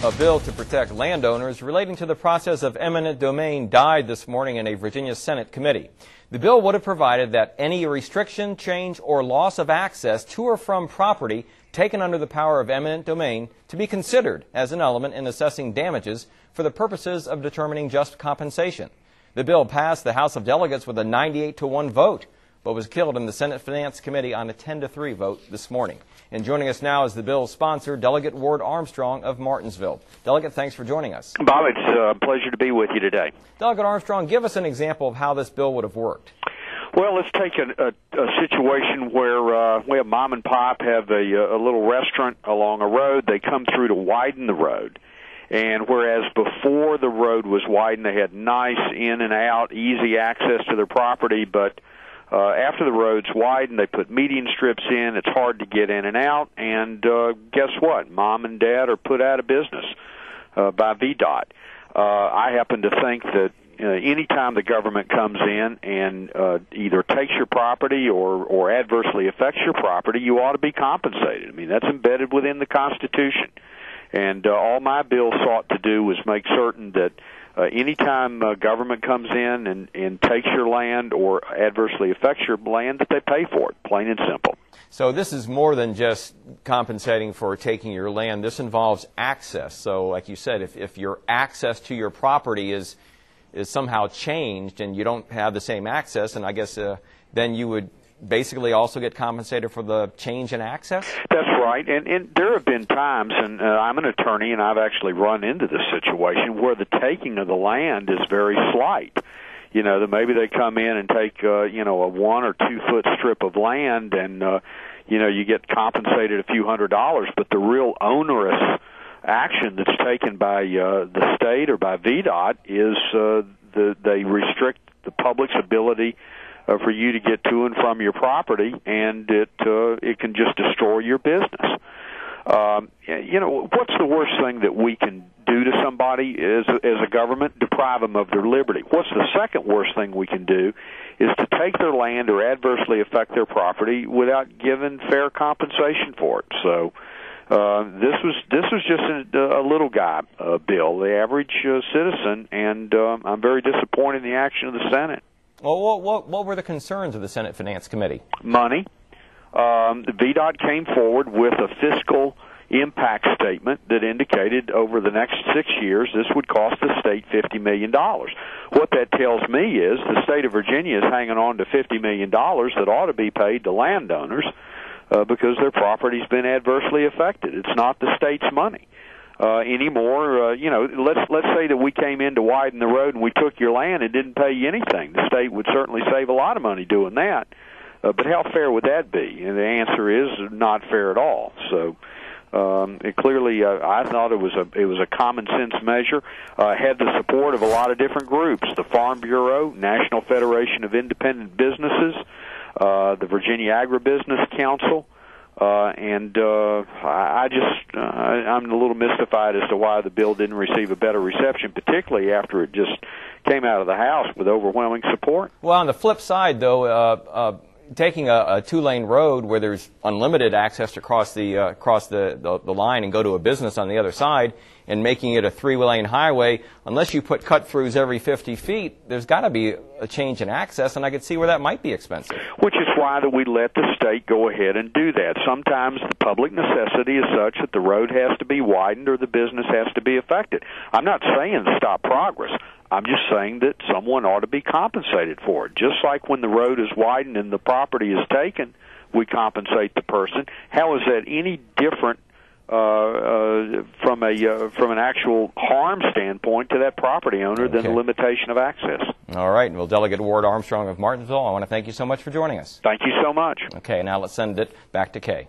A bill to protect landowners relating to the process of eminent domain died this morning in a Virginia Senate committee. The bill would have provided that any restriction, change, or loss of access to or from property taken under the power of eminent domain to be considered as an element in assessing damages for the purposes of determining just compensation. The bill passed the House of Delegates with a 98-1 vote, but was killed in the Senate Finance Committee on a 10-3 vote this morning. And joining us now is the bill's sponsor, Delegate Ward Armstrong of Martinsville. Delegate, thanks for joining us. Bob, it's a pleasure to be with you today. Delegate Armstrong, give us an example of how this bill would have worked. Well, let's take a situation where we have mom and pop have a little restaurant along a road. They come through to widen the road. And whereas before the road was widened, they had nice in and out, easy access to their property, but after the road's widened, they put median strips in. It's hard to get in and out. And guess what? Mom and Dad are put out of business by VDOT. I happen to think that anytime the government comes in and either takes your property or adversely affects your property, you ought to be compensated. I mean, that's embedded within the Constitution. And all my bill sought to do was make certain that anytime government comes in and takes your land or adversely affects your land, that they pay for it, plain and simple. So this is more than just compensating for taking your land. This involves access. So like you said, if your access to your property is somehow changed and you don't have the same access, and I guess then you would basically also get compensated for the change in access? That's right, and there have been times, and I'm an attorney, and I've actually run into this situation where the taking of the land is very slight. You know, that maybe they come in and take, a 1 or 2 foot strip of land, and, you get compensated a few $100s, but the real onerous action that's taken by the state or by VDOT is they restrict the public's ability for you to get to and from your property, and it can just destroy your business. What's the worst thing that we can do to somebody as a government? Deprive them of their liberty. What's the second worst thing we can do is to take their land or adversely affect their property without giving fair compensation for it. So this was just a little guy bill, the average citizen, and I'm very disappointed in the action of the Senate. Well, what were the concerns of the Senate Finance Committee? Money. The VDOT came forward with a fiscal impact statement that indicated over the next 6 years this would cost the state $50 million. What that tells me is the state of Virginia is hanging on to $50 million that ought to be paid to landowners because their property's been adversely affected. It's not the state's money. Anymore, let's say that we came in to widen the road and we took your land and didn't pay you anything. The state would certainly save a lot of money doing that. But how fair would that be? And the answer is not fair at all. So clearly, I thought it was a common sense measure. Had the support of a lot of different groups: the Farm Bureau, National Federation of Independent Businesses, the Virginia Agribusiness Council. I'm a little mystified as to why the bill didn't receive a better reception, particularly after it just came out of the House with overwhelming support. Well, on the flip side, though, taking a 2-lane road where there's unlimited access to cross the line and go to a business on the other side, and making it a 3-lane highway, unless you put cut-throughs every 50 feet, there's got to be a change in access, and I could see where that might be expensive. Which is why that we let the state go ahead and do that. Sometimes the public necessity is such that the road has to be widened or the business has to be affected. I'm not saying stop progress. I'm just saying that someone ought to be compensated for it. Just like when the road is widened and the property is taken, we compensate the person. How is that any different from an actual harm standpoint to that property owner than the limitation of access? All right. Well, Delegate Ward Armstrong of Martinsville, I want to thank you so much for joining us. Thank you so much. Okay, now let's send it back to Kay.